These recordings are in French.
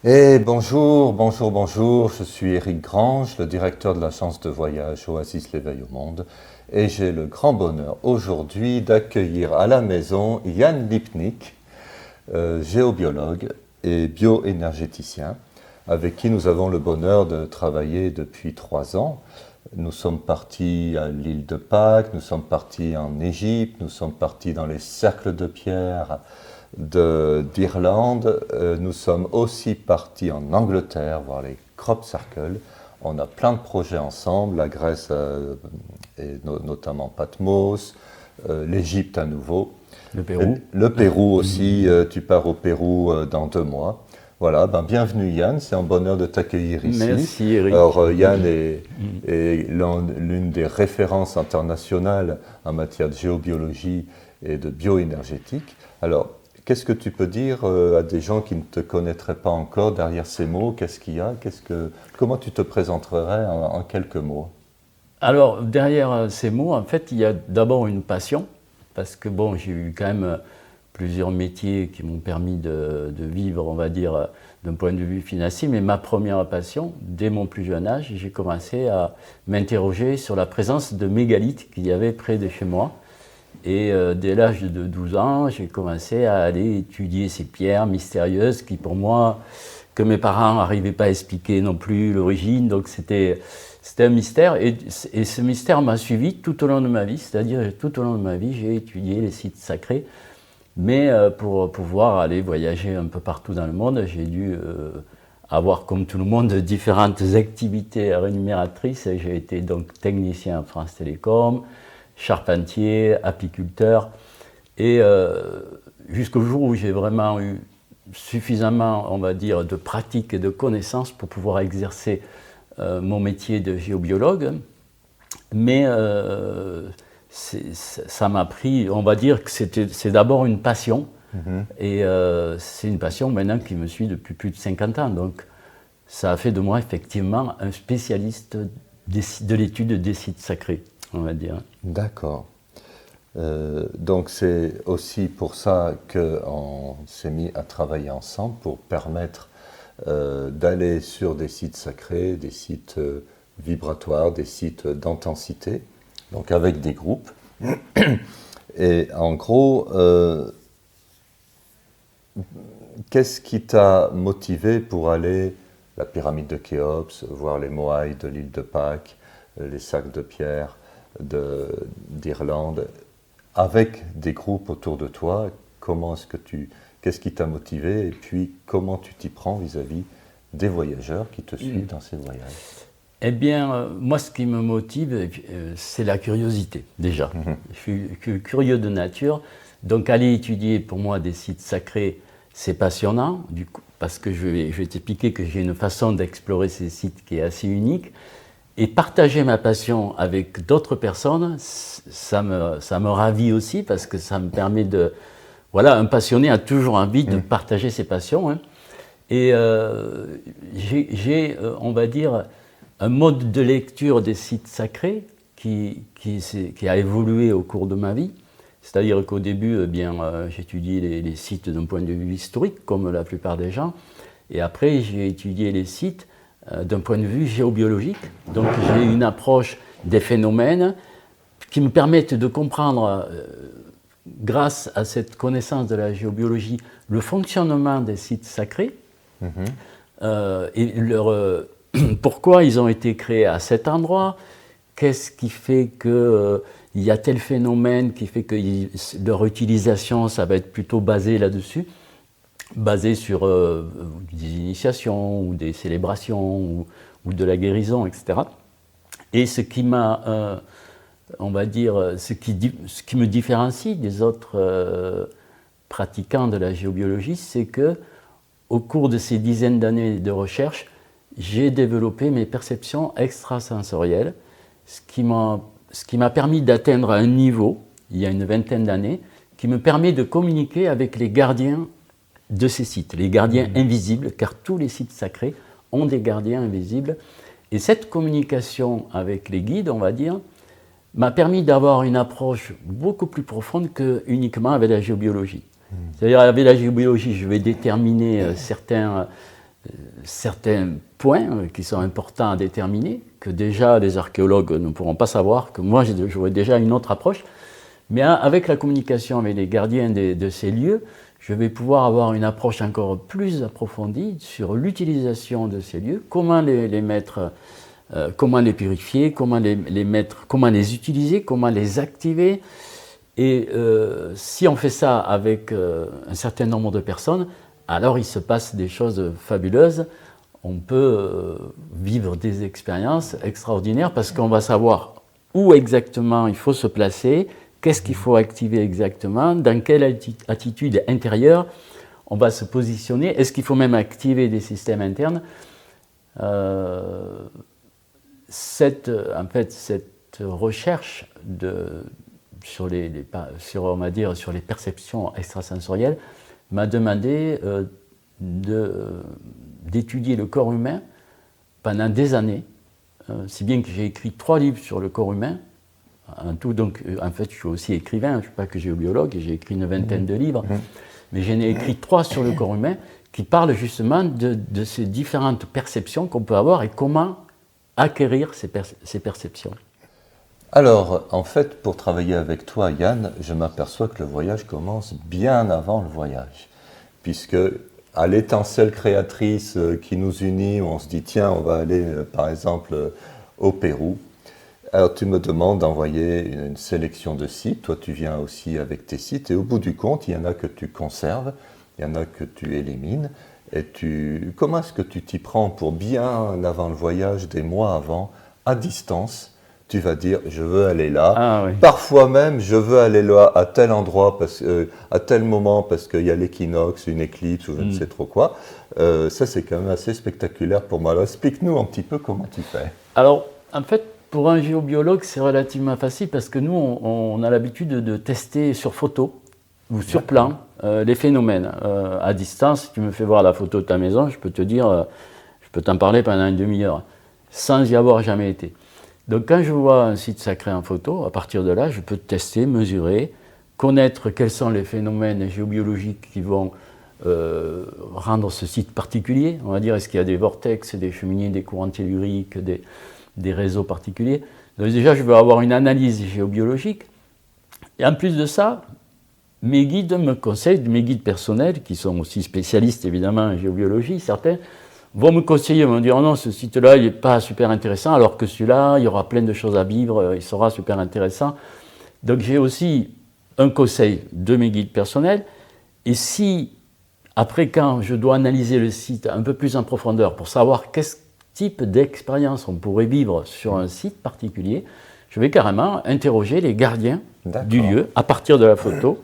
Et bonjour, je suis Éric Grange, le directeur de l'agence de voyage Oasis l'Éveil au Monde, et j'ai le grand bonheur aujourd'hui d'accueillir à la maison Yann Lipnik, géobiologue et bioénergéticien, avec qui nous avons le bonheur de travailler depuis 3 ans. Nous sommes partis à l'île de Pâques, nous sommes partis en Égypte, nous sommes partis dans les cercles de pierre d'Irlande. Nous sommes aussi partis en Angleterre voir les crop circles. On a plein de projets ensemble, la Grèce et notamment Patmos, l'Égypte à nouveau. Le Pérou. Le Pérou aussi, tu pars au Pérou dans 2 mois. Voilà, bienvenue Yann, c'est un bonheur de t'accueillir ici. Merci Eric. Alors Yann est l'une des références internationales en matière de géobiologie et de bioénergétique. Alors, qu'est-ce que tu peux dire à des gens qui ne te connaîtraient pas encore derrière ces mots? Qu'est-ce qu'il y a? Comment tu te présenterais en quelques mots? Alors, derrière ces mots, en fait, il y a d'abord une passion, parce que bon, j'ai eu quand même plusieurs métiers qui m'ont permis de vivre, on va dire, d'un point de vue financier, mais ma première passion, dès mon plus jeune âge, j'ai commencé à m'interroger sur la présence de mégalithes qu'il y avait près de chez moi. Et dès l'âge de 12 ans, j'ai commencé à aller étudier ces pierres mystérieuses qui, pour moi, que mes parents n'arrivaient pas à expliquer non plus l'origine. Donc c'était un mystère. Et ce mystère m'a suivi tout au long de ma vie. C'est-à-dire, tout au long de ma vie, j'ai étudié les sites sacrés. Mais pour pouvoir aller voyager un peu partout dans le monde, j'ai dû avoir, comme tout le monde, différentes activités rémunératrices. J'ai été donc technicien à France Télécom, charpentier, apiculteur, et jusqu'au jour où j'ai vraiment eu suffisamment, on va dire, de pratique et de connaissances pour pouvoir exercer mon métier de géobiologue. Mais ça m'a pris, on va dire que c'est d'abord une passion, et c'est une passion maintenant qui me suit depuis plus de 50 ans. Donc ça a fait de moi effectivement un spécialiste de l'étude des sites sacrés, on va dire. D'accord. Donc c'est aussi pour ça qu'on s'est mis à travailler ensemble pour permettre d'aller sur des sites sacrés, des sites vibratoires, des sites d'intensité, donc avec des groupes. Et en gros, qu'est-ce qui t'a motivé pour aller à la pyramide de Khéops, voir les moailles de l'île de Pâques, les sacs de pierre d'Irlande, avec des groupes autour de toi? Qu'est-ce qui t'a motivé et puis comment tu t'y prends vis-à-vis des voyageurs qui te suivent dans ces voyages? Eh bien, moi, ce qui me motive, c'est la curiosité, déjà. Je suis curieux de nature, donc aller étudier pour moi des sites sacrés, c'est passionnant, du coup, parce que je vais t'expliquer que j'ai une façon d'explorer ces sites qui est assez unique. Et partager ma passion avec d'autres personnes, ça me ravit aussi, parce que ça me permet de... Voilà, un passionné a toujours envie de partager ses passions, hein. Et j'ai, on va dire, un mode de lecture des sites sacrés qui a évolué au cours de ma vie. C'est-à-dire qu'au début, j'étudiais les sites d'un point de vue historique, comme la plupart des gens. Et après, j'ai étudié les sites d'un point de vue géobiologique. Donc j'ai une approche des phénomènes qui me permettent de comprendre, grâce à cette connaissance de la géobiologie, le fonctionnement des sites sacrés, et pourquoi ils ont été créés à cet endroit, qu'est-ce qui fait qu'il y a tel phénomène qui fait que leur utilisation, ça va être plutôt basé là-dessus, basé sur des initiations ou des célébrations ou de la guérison, etc. Et ce qui m'a, on va dire, ce qui me différencie des autres pratiquants de la géobiologie, c'est que au cours de ces dizaines d'années de recherche, j'ai développé mes perceptions extrasensorielles, ce qui m'a permis d'atteindre un niveau, il y a une vingtaine d'années, qui me permet de communiquer avec les gardiens de ces sites, les gardiens invisibles, car tous les sites sacrés ont des gardiens invisibles. Et cette communication avec les guides, on va dire, m'a permis d'avoir une approche beaucoup plus profonde que uniquement avec la géobiologie. C'est-à-dire, avec la géobiologie, je vais déterminer certains certains points qui sont importants à déterminer, que déjà les archéologues ne pourront pas savoir, que moi j'aurai déjà une autre approche. Mais avec la communication avec les gardiens de ces lieux, je vais pouvoir avoir une approche encore plus approfondie sur l'utilisation de ces lieux, comment les mettre, comment les purifier, comment les mettre, comment les utiliser, comment les activer. Et si on fait ça avec un certain nombre de personnes, alors il se passe des choses fabuleuses. On peut vivre des expériences extraordinaires parce qu'on va savoir où exactement il faut se placer, qu'est-ce qu'il faut activer exactement, dans quelle attitude intérieure on va se positionner, est-ce qu'il faut même activer des systèmes internes. Cette recherche sur on va dire, sur les perceptions extrasensorielles m'a demandé d'étudier le corps humain pendant des années, si bien que j'ai écrit 3 livres sur le corps humain. En tout, donc, en fait, je suis aussi écrivain, je ne suis pas que géobiologue, j'ai écrit une vingtaine de livres, mais j'en ai écrit 3 sur le corps humain qui parlent justement de ces différentes perceptions qu'on peut avoir et comment acquérir ces perceptions. Alors, en fait, pour travailler avec toi, Yann, je m'aperçois que le voyage commence bien avant le voyage, puisque à l'étincelle créatrice qui nous unit, où on se dit, tiens, on va aller, par exemple, au Pérou. Alors, tu me demandes d'envoyer une sélection de sites. Toi, tu viens aussi avec tes sites. Et au bout du compte, il y en a que tu conserves, il y en a que tu élimines. Et comment est-ce que tu t'y prends pour bien avant le voyage, des mois avant, à distance, tu vas dire, je veux aller là. Ah, oui. Parfois même, je veux aller là, à tel endroit, à tel moment, parce qu'il y a l'équinoxe, une éclipse, ou je ne sais trop quoi. Ça, c'est quand même assez spectaculaire pour moi. Alors, explique-nous un petit peu comment tu fais. Alors, en fait, pour un géobiologue, c'est relativement facile parce que nous, on a l'habitude de tester sur photo ou sur plan les phénomènes. À distance, si tu me fais voir la photo de ta maison, je peux te dire, je peux t'en parler pendant une demi-heure, sans y avoir jamais été. Donc quand je vois un site sacré en photo, à partir de là, je peux tester, mesurer, connaître quels sont les phénomènes géobiologiques qui vont rendre ce site particulier. On va dire, est-ce qu'il y a des vortex, des cheminées, des courants telluriques, des réseaux particuliers. Donc déjà, je veux avoir une analyse géobiologique. Et en plus de ça, mes guides me conseillent, mes guides personnels, qui sont aussi spécialistes évidemment en géobiologie, certains, vont me conseiller, vont me dire, oh non, ce site-là, il n'est pas super intéressant, alors que celui-là, il y aura plein de choses à vivre, il sera super intéressant. Donc j'ai aussi un conseil de mes guides personnels. Et si, après, quand je dois analyser le site un peu plus en profondeur pour savoir quel type d'expérience on pourrait vivre sur un site particulier, je vais carrément interroger les gardiens du lieu à partir de la photo,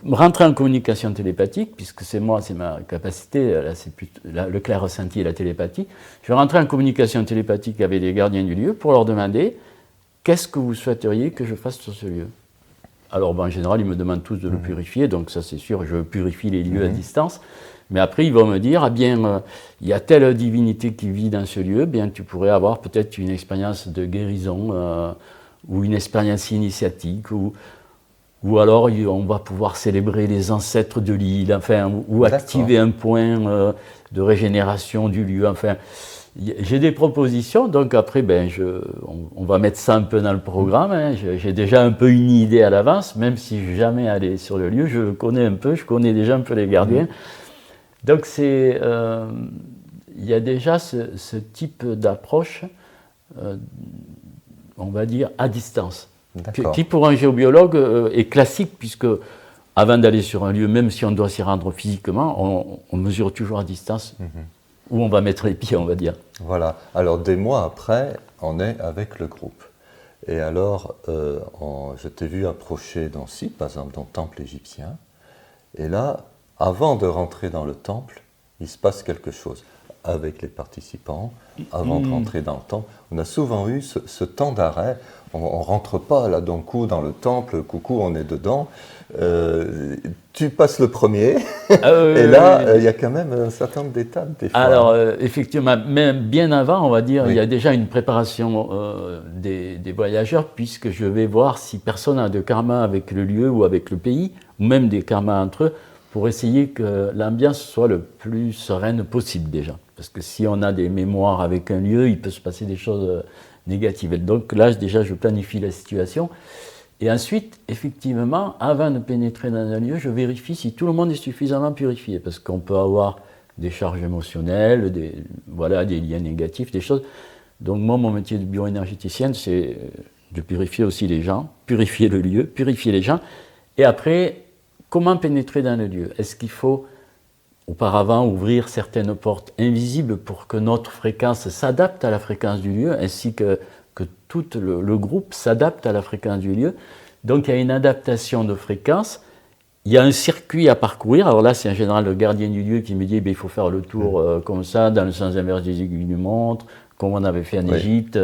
rentrer en communication télépathique, puisque c'est ma capacité, là, c'est le clair ressenti et la télépathie. Je vais rentrer en communication télépathique avec les gardiens du lieu pour leur demander qu'est-ce que vous souhaiteriez que je fasse sur ce lieu. Alors, en général, ils me demandent tous de le purifier, donc ça c'est sûr, je purifie les lieux à distance. Mais après, ils vont me dire, ah bien, il y a telle divinité qui vit dans ce lieu, bien, tu pourrais avoir peut-être une expérience de guérison ou une expérience initiatique, ou alors on va pouvoir célébrer les ancêtres de l'île, enfin, ou activer un point de régénération du lieu. Enfin, j'ai des propositions, donc après, on va mettre ça un peu dans le programme. Hein. J'ai déjà un peu une idée à l'avance, même si je ne suis jamais allé sur le lieu, je connais un peu, je connais déjà un peu les gardiens. Donc il y a déjà ce type d'approche, on va dire, à distance, qui pour un géobiologue est classique, puisque avant d'aller sur un lieu, même si on doit s'y rendre physiquement, on mesure toujours à distance où on va mettre les pieds, on va dire. Voilà, alors des mois après, on est avec le groupe. Et alors, je t'ai vu approcher d'un site, par exemple dans le temple égyptien, et là, avant de rentrer dans le temple, il se passe quelque chose avec les participants, avant de rentrer dans le temple. On a souvent eu ce temps d'arrêt, on ne rentre pas là d'un coup dans le temple, coucou, on est dedans. Tu passes le premier, et là, il y a quand même un certain nombre d'étapes des fois. Alors, effectivement, même bien avant, on va dire, il y a déjà une préparation des voyageurs, puisque je vais voir si personne n'a de karma avec le lieu ou avec le pays, ou même des karmas entre eux, pour essayer que l'ambiance soit le plus sereine possible déjà. Parce que si on a des mémoires avec un lieu, il peut se passer des choses négatives. Et donc là, déjà, je planifie la situation. Et ensuite, effectivement, avant de pénétrer dans un lieu, je vérifie si tout le monde est suffisamment purifié. Parce qu'on peut avoir des charges émotionnelles, des liens négatifs, des choses. Donc moi, mon métier de bioénergéticienne, c'est de purifier aussi les gens, purifier le lieu, purifier les gens. Et après, comment pénétrer dans le lieu? Est-ce qu'il faut auparavant ouvrir certaines portes invisibles pour que notre fréquence s'adapte à la fréquence du lieu, ainsi que tout le groupe s'adapte à la fréquence du lieu? Donc il y a une adaptation de fréquence, il y a un circuit à parcourir. Alors là, c'est en général le gardien du lieu qui me dit il faut faire le tour comme ça, dans le sens inverse des aiguilles d'une montre, comme on avait fait en Égypte.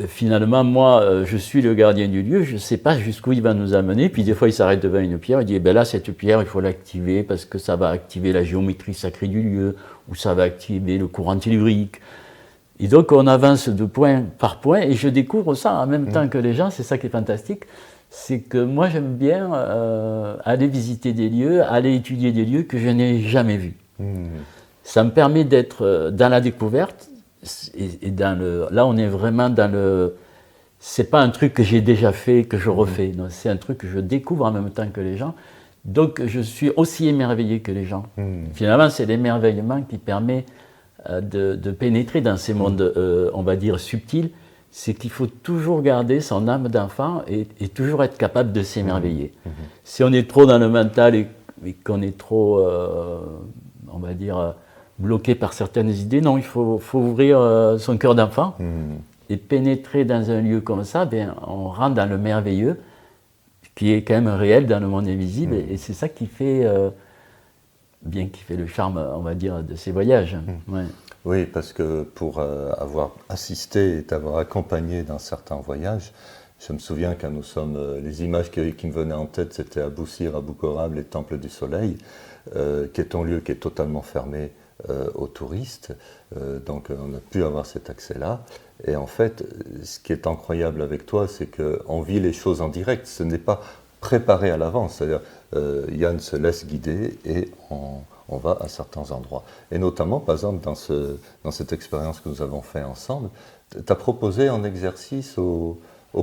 Finalement, moi, je suis le gardien du lieu, je ne sais pas jusqu'où il va nous amener. Puis des fois, il s'arrête devant une pierre, il dit là, cette pierre, il faut l'activer parce que ça va activer la géométrie sacrée du lieu, ou ça va activer le courant tellurique. Et donc, on avance de point par point, et je découvre ça en même temps que les gens. C'est ça qui est fantastique. C'est que moi, j'aime bien aller visiter des lieux, aller étudier des lieux que je n'ai jamais vus. Ça me permet d'être dans la découverte. Et là, on est vraiment dans le. C'est pas un truc que j'ai déjà fait, que je refais. Non, c'est un truc que je découvre en même temps que les gens. Donc, je suis aussi émerveillé que les gens. Finalement, c'est l'émerveillement qui permet de pénétrer dans ces mondes, on va dire, subtils. C'est qu'il faut toujours garder son âme d'enfant et toujours être capable de s'émerveiller. Si on est trop dans le mental et qu'on est trop, on va dire, bloqué par certaines idées, non, il faut ouvrir son cœur d'enfant et pénétrer dans un lieu comme ça, on rentre dans le merveilleux, qui est quand même réel dans le monde invisible, et c'est ça qui fait, qui fait le charme, on va dire, de ces voyages. Ouais. Oui, parce que pour avoir assisté et t'avoir accompagné dans certains voyages, je me souviens quand nous sommes, les images qui me venaient en tête, c'était Abou Sir, Abou Korab, les temples du soleil, qui est un lieu qui est totalement fermé aux touristes, donc on a pu avoir cet accès-là. Et en fait, ce qui est incroyable avec toi, c'est qu'on vit les choses en direct, ce n'est pas préparé à l'avance, c'est-à-dire Yann se laisse guider et on va à certains endroits. Et notamment, par exemple, dans cette expérience que nous avons fait ensemble, tu as proposé un exercice aux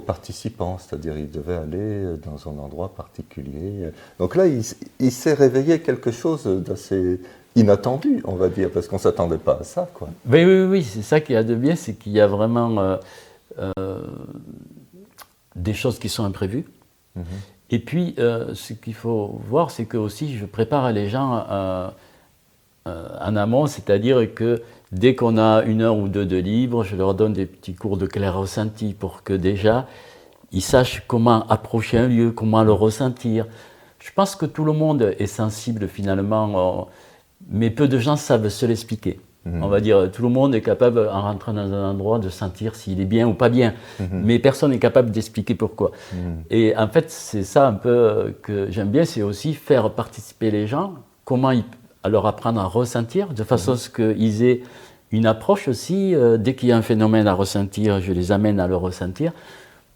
participants, c'est-à-dire ils devaient aller dans un endroit particulier. Donc là, il s'est réveillé quelque chose d'assez inattendu, on va dire, parce qu'on ne s'attendait pas à ça, quoi. Oui, c'est ça qu'il y a de bien, c'est qu'il y a vraiment des choses qui sont imprévues. Et puis, ce qu'il faut voir, c'est que aussi, je prépare les gens en amont, c'est-à-dire que dès qu'on a 1 heure ou 2 de libre, je leur donne des petits cours de clair ressenti pour que déjà, ils sachent comment approcher un lieu, comment le ressentir. Je pense que tout le monde est sensible finalement, mais peu de gens savent se l'expliquer. On va dire, tout le monde est capable, en rentrant dans un endroit, de sentir s'il est bien ou pas bien. Mais personne n'est capable d'expliquer pourquoi. Et en fait, c'est ça un peu que j'aime bien, c'est aussi faire participer les gens, comment leur apprendre à ressentir, de façon à ce qu'ils aient une approche aussi. Dès qu'il y a un phénomène à ressentir, je les amène à le ressentir,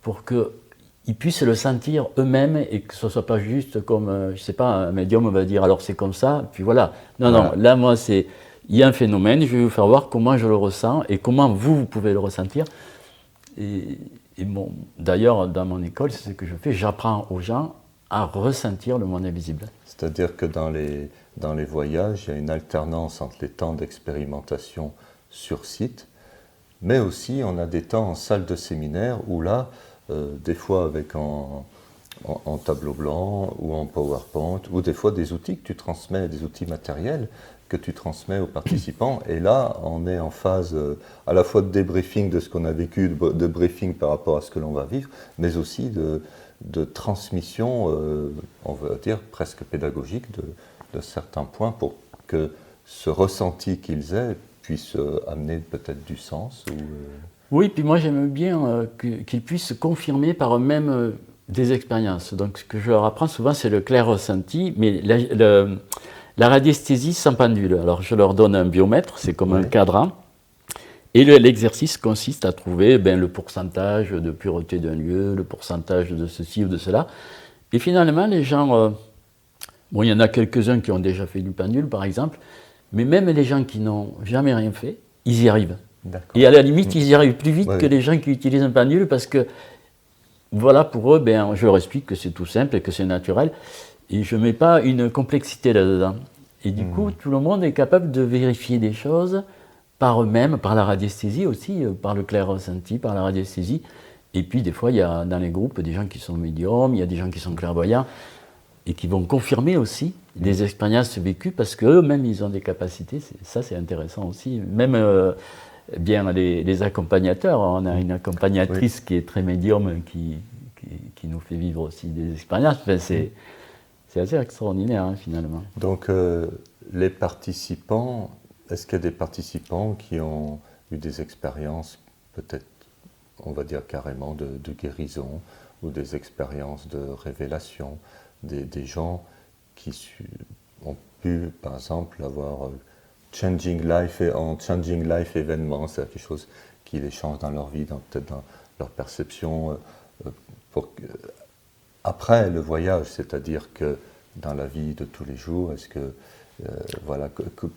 pour qu'ils puissent le sentir eux-mêmes et que ce ne soit pas juste comme, je ne sais pas, un médium va dire alors c'est comme ça, puis voilà. Non, là, moi, il y a un phénomène, je vais vous faire voir comment je le ressens et comment vous pouvez le ressentir. Et bon, d'ailleurs, dans mon école, c'est ce que je fais, j'apprends aux gens à ressentir le monde invisible. C'est-à-dire que dans les voyages, il y a une alternance entre les temps d'expérimentation sur site, mais aussi on a des temps en salle de séminaire où là, des fois avec en tableau blanc ou en PowerPoint, ou des fois des outils que tu transmets, des outils matériels que tu transmets aux participants. Et là, on est en phase à la fois de débriefing de ce qu'on a vécu, de briefing par rapport à ce que l'on va vivre, mais aussi de transmission, on va dire, presque pédagogique de certains points pour que ce ressenti qu'ils aient puisse amener peut-être du sens. Oui, puis moi j'aime bien qu'ils puissent confirmer par eux-mêmes des expériences. Donc ce que je leur apprends souvent, c'est le clair ressenti, mais la radiesthésie sans pendule. Alors je leur donne un biomètre, c'est comme un cadran, et l'exercice consiste à trouver le pourcentage de pureté d'un lieu, le pourcentage de ceci ou de cela. Et finalement, les gens Bon, il y en a quelques-uns qui ont déjà fait du pendule, par exemple, mais même les gens qui n'ont jamais rien fait, ils y arrivent. Et à la limite, ils y arrivent plus vite que les gens qui utilisent un pendule, parce que, voilà, pour eux, ben, je leur explique que c'est tout simple et que c'est naturel, et je ne mets pas une complexité là-dedans. Et du coup, tout le monde est capable de vérifier des choses par eux-mêmes, par la radiesthésie aussi, par le clair ressenti, par la radiesthésie. Et puis, des fois, il y a dans les groupes des gens qui sont médiums, il y a des gens qui sont clairvoyants, et qui vont confirmer aussi des expériences vécues, parce qu'eux-mêmes, ils ont des capacités. Ça, c'est intéressant aussi. Même bien les accompagnateurs, on a une accompagnatrice qui est très médium, qui nous fait vivre aussi des expériences. Enfin, c'est assez extraordinaire, hein, finalement. Donc, les participants, est-ce qu'il y a des participants qui ont eu des expériences, peut-être, on va dire carrément, de guérison, ou des expériences de révélation, des gens qui ont pu, par exemple, avoir changing life événement, c'est quelque chose qui les change dans leur vie, peut-être dans leur perception, après le voyage, c'est-à-dire que dans la vie de tous les jours, est-ce que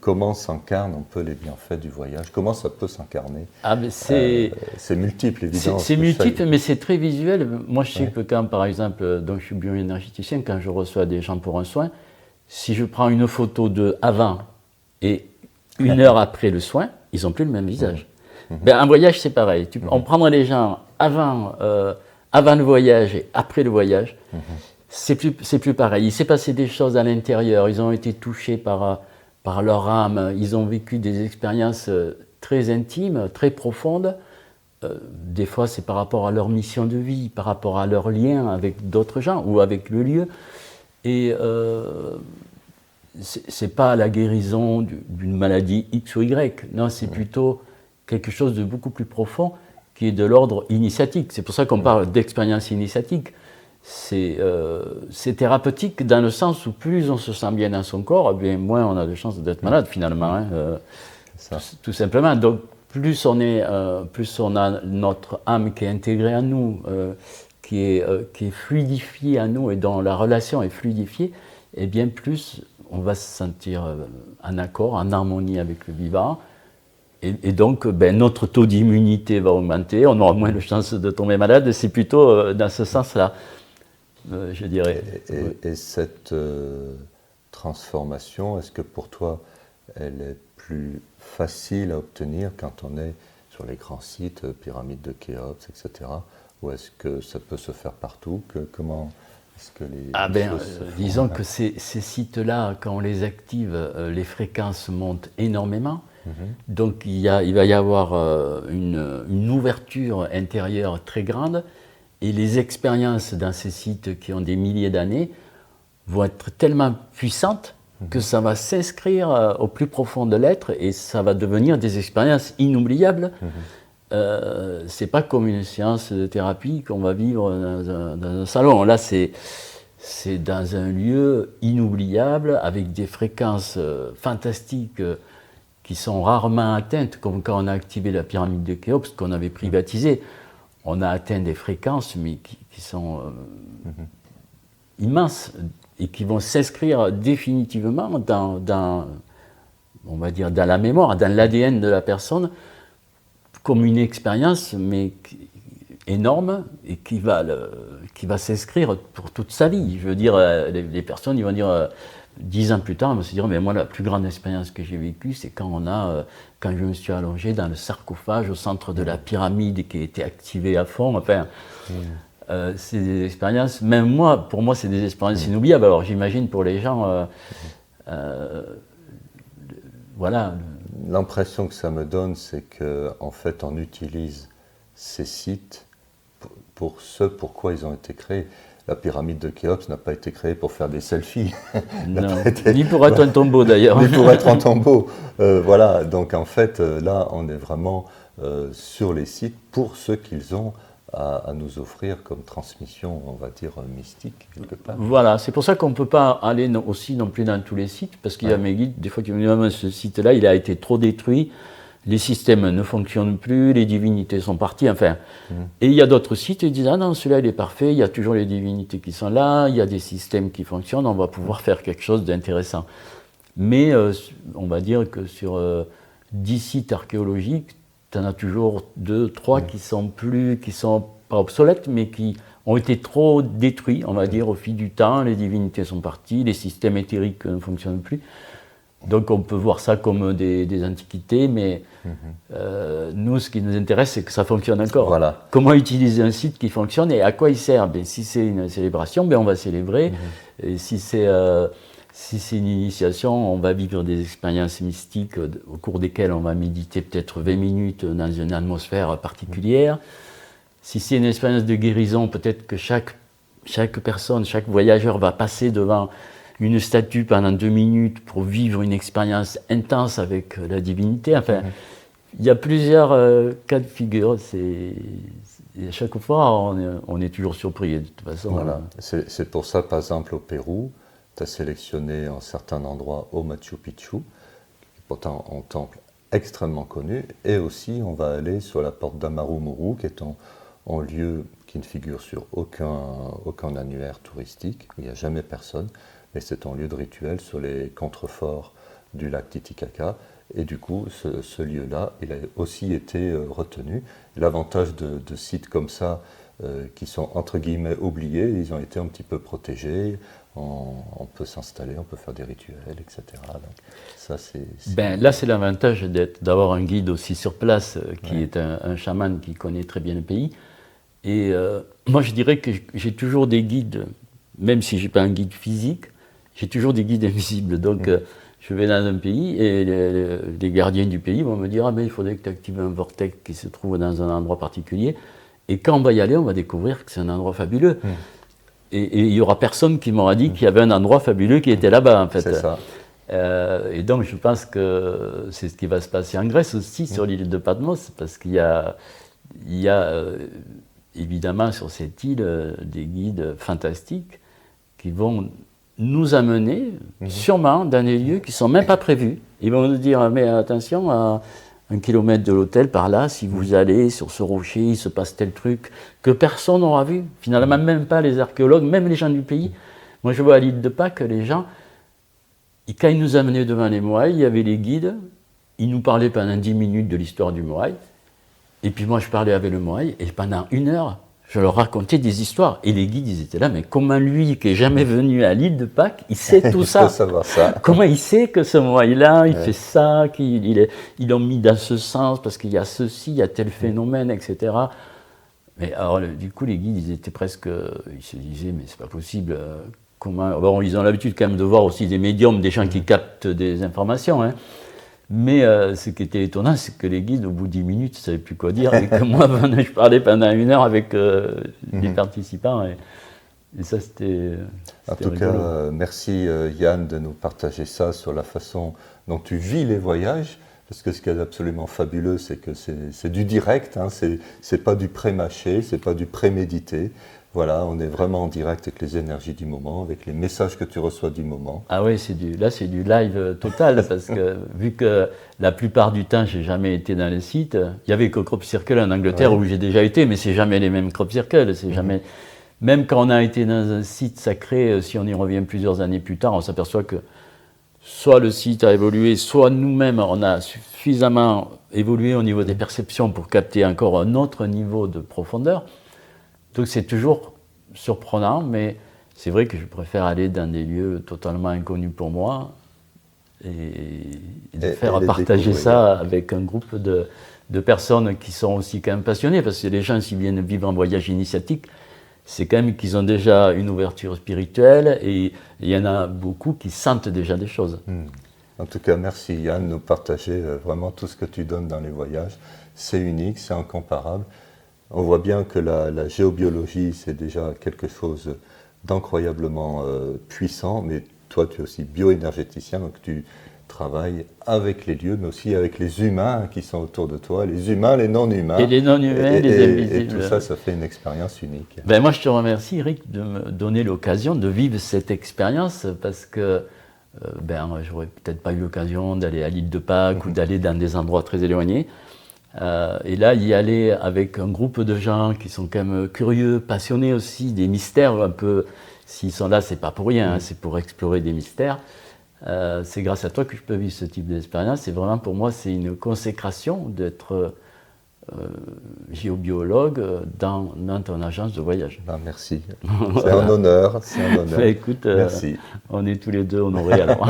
comment s'incarnent un peu les bienfaits du voyage? Comment ça peut s'incarner? C'est multiple, évidemment. C'est multiple, mais c'est très visuel. Moi, je sais que quand, par exemple, donc je suis bioénergéticien, quand je reçois des gens pour un soin, si je prends une photo de avant et une heure après le soin, ils n'ont plus le même visage. Ben, un voyage, c'est pareil. On prendrait les gens avant le voyage et après le voyage. C'est plus pareil. Il s'est passé des choses à l'intérieur, ils ont été touchés par leur âme, ils ont vécu des expériences très intimes, très profondes. Des fois, c'est par rapport à leur mission de vie, par rapport à leur lien avec d'autres gens ou avec le lieu. Et c'est pas la guérison d'une maladie X ou Y, non, c'est plutôt quelque chose de beaucoup plus profond qui est de l'ordre initiatique. C'est pour ça qu'on parle d'expérience initiatique. C'est thérapeutique dans le sens où plus on se sent bien dans son corps, eh bien moins on a de chances d'être malade finalement, hein, tout simplement. Donc plus on a notre âme qui est intégrée à nous, qui est fluidifiée à nous et dont la relation est fluidifiée, et bien plus on va se sentir en accord, en harmonie avec le vivant. Et donc, notre taux d'immunité va augmenter, on aura moins de chances de tomber malade. C'est plutôt dans ce sens-là, je dirais. Et cette transformation, est-ce que pour toi, elle est plus facile à obtenir quand on est sur les grands sites, pyramides de Khéops, etc. Ou est-ce que ça peut se faire partout? Comment est-ce que les choses se font? Disons que ces sites-là, quand on les active, les fréquences montent énormément. Donc il va y avoir une ouverture intérieure très grande, et les expériences dans ces sites qui ont des milliers d'années vont être tellement puissantes que ça va s'inscrire au plus profond de l'être et ça va devenir des expériences inoubliables. C'est pas comme une séance de thérapie qu'on va vivre dans un salon. Là, c'est dans un lieu inoubliable avec des fréquences fantastiques qui sont rarement atteintes, comme quand on a activé la pyramide de Khéops, qu'on avait privatisée. On a atteint des fréquences, mais qui sont immenses, et qui vont s'inscrire définitivement dans, on va dire, dans la mémoire, dans l'ADN de la personne, comme une expérience, mais énorme, et qui va s'inscrire pour toute sa vie. Je veux dire, les personnes, ils vont dire... 10 ans plus tard, on va se dire, mais moi, la plus grande expérience que j'ai vécue, c'est quand je me suis allongé dans le sarcophage au centre de la pyramide qui a été activé à fond. Enfin, c'est des expériences, même moi, pour moi, c'est des expériences inoubliables. Alors, j'imagine pour les gens, voilà. L'impression que ça me donne, c'est qu'en fait, on utilise ces sites pour ce pourquoi ils ont été créés. La pyramide de Khéops n'a pas été créée pour faire des selfies. Non, ni pour être un tombeau d'ailleurs. Ni pour être un tombeau. Voilà, donc en fait, là, on est vraiment sur les sites pour ce qu'ils ont à nous offrir comme transmission, on va dire, mystique, quelque part. Voilà, c'est pour ça qu'on ne peut pas aller aussi non plus dans tous les sites, parce qu'il y a mes guides, des fois, qui me disent, ce site-là, il a été trop détruit, les systèmes ne fonctionnent plus, les divinités sont parties, enfin. Et il y a d'autres sites, ils disent, ah non, celui-là il est parfait, il y a toujours les divinités qui sont là, il y a des systèmes qui fonctionnent, on va pouvoir faire quelque chose d'intéressant. Mais on va dire que sur 10 sites archéologiques, tu en as toujours 2, 3 qui sont pas obsolètes, mais qui ont été trop détruits, on va dire, au fil du temps. Les divinités sont parties, les systèmes éthériques ne fonctionnent plus. Donc on peut voir ça comme des antiquités, mais nous, ce qui nous intéresse, c'est que ça fonctionne encore. Voilà. Comment utiliser un site qui fonctionne et à quoi il sert? Ben, si c'est une célébration, ben, on va célébrer. Et si c'est une initiation, on va vivre des expériences mystiques au cours desquelles on va méditer peut-être 20 minutes dans une atmosphère particulière. Si c'est une expérience de guérison, peut-être que chaque personne, chaque voyageur va passer devant une statue pendant 2 minutes pour vivre une expérience intense avec la divinité. Enfin, il y a plusieurs cas de figure. Et à chaque fois, on est toujours surpris. De toute façon, voilà. C'est pour ça, par exemple, au Pérou, tu as sélectionné un certain endroit au Machu Picchu, pourtant un temple extrêmement connu, et aussi on va aller sur la porte d'Amaru-Muru, qui est un lieu qui ne figure sur aucun annuaire touristique, il n'y a jamais personne, mais c'est un lieu de rituel sur les contreforts du lac Titicaca, et du coup ce lieu-là, il a aussi été retenu. L'avantage de sites comme ça, qui sont entre guillemets oubliés, ils ont été un petit peu protégés, on peut s'installer, on peut faire des rituels, etc. Donc, ça, Ben, là, c'est l'avantage d'avoir un guide aussi sur place, qui est un chaman qui connaît très bien le pays. Et moi, je dirais que j'ai toujours des guides, même si je n'ai pas un guide physique, j'ai toujours des guides invisibles. Donc, je vais dans un pays et les gardiens du pays vont me dire « Ah ben, il faudrait que tu actives un vortex qui se trouve dans un endroit particulier. » Et quand on va y aller, on va découvrir que c'est un endroit fabuleux. Et il n'y aura personne qui m'aura dit qu'il y avait un endroit fabuleux qui était là-bas, en fait. C'est ça. Et donc, je pense que c'est ce qui va se passer en Grèce aussi, sur l'île de Patmos, parce qu'il y a évidemment sur cette île des guides fantastiques qui vont nous amener sûrement dans des lieux qui ne sont même pas prévus. Ils vont nous dire, mais attention, à 1 kilomètre de l'hôtel, par là, si vous allez sur ce rocher, il se passe tel truc que personne n'aura vu. Finalement, même pas les archéologues, même les gens du pays. Moi, je vois à l'île de Pâques, les gens, quand ils nous amenaient devant les Moaïs, il y avait les guides, ils nous parlaient pendant 10 minutes de l'histoire du Moaï, et puis moi, je parlais avec le Moaï, et pendant 1 heure, je leur racontais des histoires. Et les guides, ils étaient là, mais comment lui, qui n'est jamais venu à l'île de Pâques, il sait tout ça? Il faut savoir ça. Comment il sait que ce Moaï-là, il fait ça, ils l'ont mis dans ce sens, parce qu'il y a ceci, il y a tel phénomène, etc. Mais alors, du coup, les guides, ils étaient presque... Ils se disaient, mais c'est pas possible. Comment... Bon, ils ont l'habitude quand même de voir aussi des médiums, des gens qui captent des informations, hein. Mais ce qui était étonnant, c'est que les guides, au bout de 10 minutes, ne savaient plus quoi dire, et que moi, je parlais pendant 1 heure avec les participants, et ça, c'était En tout rigolo. cas, merci Yann de nous partager ça sur la façon dont tu vis les voyages, parce que ce qui est absolument fabuleux, c'est que c'est du direct, hein, c'est pas du pré-mâché, c'est pas du prémédité. Voilà, on est vraiment en direct avec les énergies du moment, avec les messages que tu reçois du moment. Ah oui, là c'est du live total, parce que vu que la plupart du temps j'ai jamais été dans les sites, il y avait que Crop Circle en Angleterre où j'ai déjà été, mais c'est jamais les mêmes Crop Circle, c'est jamais... Même quand on a été dans un site sacré, si on y revient plusieurs années plus tard, on s'aperçoit que soit le site a évolué, soit nous-mêmes on a suffisamment évolué au niveau des perceptions pour capter encore un autre niveau de profondeur. Donc c'est toujours surprenant, mais c'est vrai que je préfère aller dans des lieux totalement inconnus pour moi et faire partager ça avec un groupe de personnes qui sont aussi quand même passionnées, parce que les gens, s'ils viennent vivre un voyage initiatique, c'est quand même qu'ils ont déjà une ouverture spirituelle, et il y en a beaucoup qui sentent déjà des choses. En tout cas, merci Yann de nous partager vraiment tout ce que tu donnes dans les voyages. C'est unique, c'est incomparable. On voit bien que la géobiologie, c'est déjà quelque chose d'incroyablement puissant, mais toi, tu es aussi bioénergéticien, donc tu travailles avec les lieux, mais aussi avec les humains qui sont autour de toi, les humains, les non-humains. Et les non-humains, les invisibles. Et tout ça, ça fait une expérience unique. Ben moi, je te remercie, Eric, de me donner l'occasion de vivre cette expérience, parce que j'aurais peut-être pas eu l'occasion d'aller à l'île de Pâques ou d'aller dans des endroits très éloignés. Et là, y aller avec un groupe de gens qui sont quand même curieux, passionnés aussi des mystères un peu. S'ils sont là, c'est pas pour rien, c'est pour explorer des mystères. C'est grâce à toi que je peux vivre ce type d'expérience. Et vraiment, pour moi, c'est une consécration d'être géobiologue dans ton agence de voyage. Ben, merci. C'est un honneur. Écoute, Merci. on est tous les deux honorés alors.